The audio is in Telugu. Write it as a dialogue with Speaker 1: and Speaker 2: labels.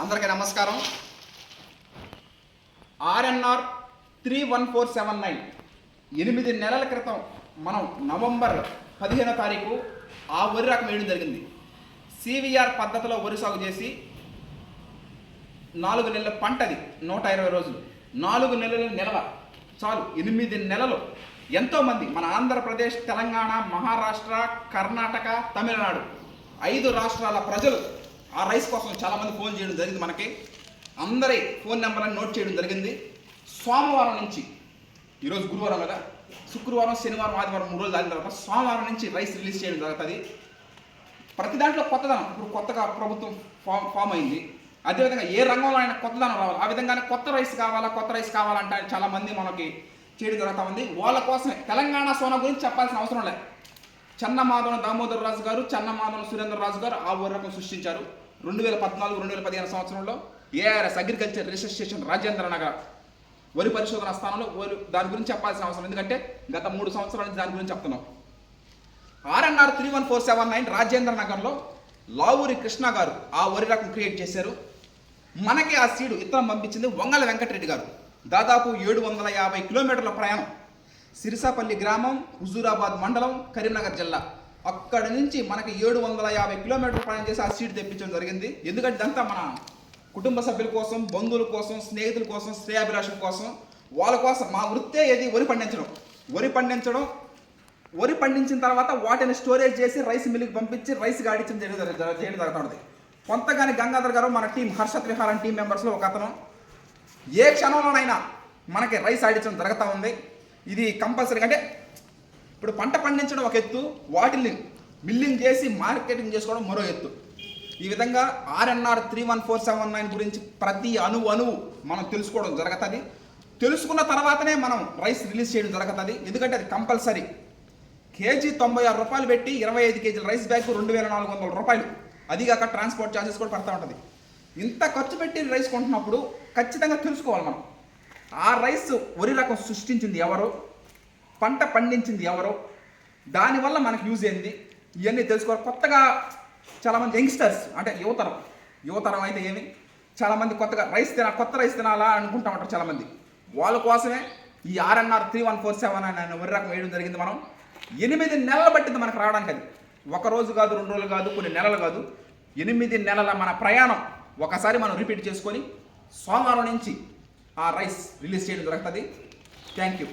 Speaker 1: అందరికీ నమస్కారం. ఆర్ఎన్ఆర్ 31479 8 నెలల క్రితం మనం నవంబర్ 15వ తారీఖు ఆ వరి రకం వేయడం జరిగింది. సివిఆర్ పద్ధతిలో వరి సాగు చేసి 4 నెలల పంటది 120 రోజులు, 4 నెలల నిల్వ చాలు. 8 నెలలు ఎంతోమంది మన ఆంధ్రప్రదేశ్, తెలంగాణ, మహారాష్ట్ర, కర్ణాటక, తమిళనాడు 5 రాష్ట్రాల ప్రజలు ఆ రైస్ కోసం చాలామంది ఫోన్ చేయడం జరిగింది. మనకి అందరి ఫోన్ నెంబర్లను నోట్ చేయడం జరిగింది. సోమవారం నుంచి, ఈరోజు గురువారం కదా, శుక్రవారం, శనివారం, ఆదివారం 3 రోజులు దాని తర్వాత సోమవారం నుంచి రైస్ రిలీజ్ చేయడం జరుగుతుంది. ప్రతి దాంట్లో కొత్తదనం, ఇప్పుడు కొత్తగా ప్రభుత్వం ఫామ్ అయింది. అదేవిధంగా ఏ రంగంలో అయినా కొత్తదనం రావాలి, ఆ విధంగానే కొత్త రైస్ కావాలంటే చాలామంది మనకి చేయడం జరుగుతూ ఉంది. వాళ్ళ కోసమే తెలంగాణ సోనా గురించి చెప్పాల్సిన అవసరం లేదు. చెన్నమాధవ దామోదర్ రాజు గారు, చెన్నమాధవ సురేంద్ర రాజు గారు ఆ వరి రకం సృష్టించారు 2014-2015 సంవత్సరంలో. ARS agriculture research station Rajendra Nagar వరి పరిశోధన స్థానంలో దాని గురించి చెప్పాల్సిన అవసరం, ఎందుకంటే గత 3 సంవత్సరాల నుంచి దాని గురించి చెప్తున్నాం. ఆర్ఎన్ఆర్ 31479 రాజేంద్ర నగర్లో లావూరి కృష్ణ గారు ఆ వరి రకం క్రియేట్ చేశారు. మనకి ఆ సీడు ఇత్తనం పంపించింది వంగల వెంకటరెడ్డి గారు. దాదాపు 750 కిలోమీటర్ల ప్రయాణం, సిరిసాపల్లి గ్రామం, హుజూరాబాద్ మండలం, కరీంనగర్ జిల్లా. అక్కడి నుంచి మనకి 750 కిలోమీటర్ల ప్రయాణం చేసి ఆ సీడ్ తెప్పించడం జరిగింది. ఎందుకంటే ఇదంతా మన కుటుంబ సభ్యుల కోసం, బంధువుల కోసం, స్నేహితుల కోసం, శ్రేయాభిలాషుల కోసం, వాళ్ళ కోసం. మా వృత్తే ఏది వరి పండించడం. వరి పండించిన తర్వాత వాటిని స్టోరేజ్ చేసి రైస్ మిల్లుకి పంపించి రైస్ గాడించడం చేయడం జరుగుతుంది. కొంతగాని గంగాధర్ గారు మన టీం, హర్షత్ విహారం టీం మెంబర్స్లో ఒక అతను, ఏ క్షణంలోనైనా మనకి రైస్ ఆడించడం జరుగుతూ ఉంది. ఇది కంపల్సరీ. అంటే ఇప్పుడు పంట పండించడం ఒక ఎత్తు, వాటిని మిల్లింగ్ చేసి మార్కెటింగ్ చేసుకోవడం మరో ఎత్తు. ఈ విధంగా ఆర్ఎన్ఆర్ 31479 గురించి ప్రతి అణువు మనం తెలుసుకోవడం జరుగుతుంది. తెలుసుకున్న తర్వాతనే మనం రైస్ రిలీజ్ చేయడం జరుగుతుంది. ఎందుకంటే అది కంపల్సరీ. కేజీ 96 రూపాయలు పెట్టి 25 కేజీల రైస్ బ్యాగ్ 2400 రూపాయలు. అదిగాక ట్రాన్స్పోర్ట్ ఛార్జెస్ కూడా పడుతూ ఉంటుంది. ఇంత ఖర్చు పెట్టి రైస్ కొంటున్నప్పుడు ఖచ్చితంగా తెలుసుకోవాలి మనం. ఆ రైస్ వరి రకం సృష్టించింది ఎవరో, పంట పండించింది ఎవరో, దానివల్ల మనకు యూజ్ ఏంది, ఇవన్నీ తెలుసుకోవాలి. కొత్తగా చాలామంది యంగ్స్టర్స్, అంటే యువతరం అయితే ఏమి, చాలామంది కొత్తగా కొత్త రైస్ తినాలా అనుకుంటా ఉంటారు చాలామంది. వాళ్ళ కోసమే ఈ ఆర్ఎన్ఆర్ 31479 వరి రకం వేయడం జరిగింది. మనం 8 నెలలు పట్టింది మనకు రావడానికి. అది ఒక రోజు కాదు, 2 రోజులు కాదు, కొన్ని నెలలు కాదు, 8 నెలల మన ప్రయాణం ఒకసారి మనం రిపీట్ చేసుకొని సోమవారం నుంచి ఆ రైస్ రిలీజ్ చేయడం జరుగుతుంది. Thank you.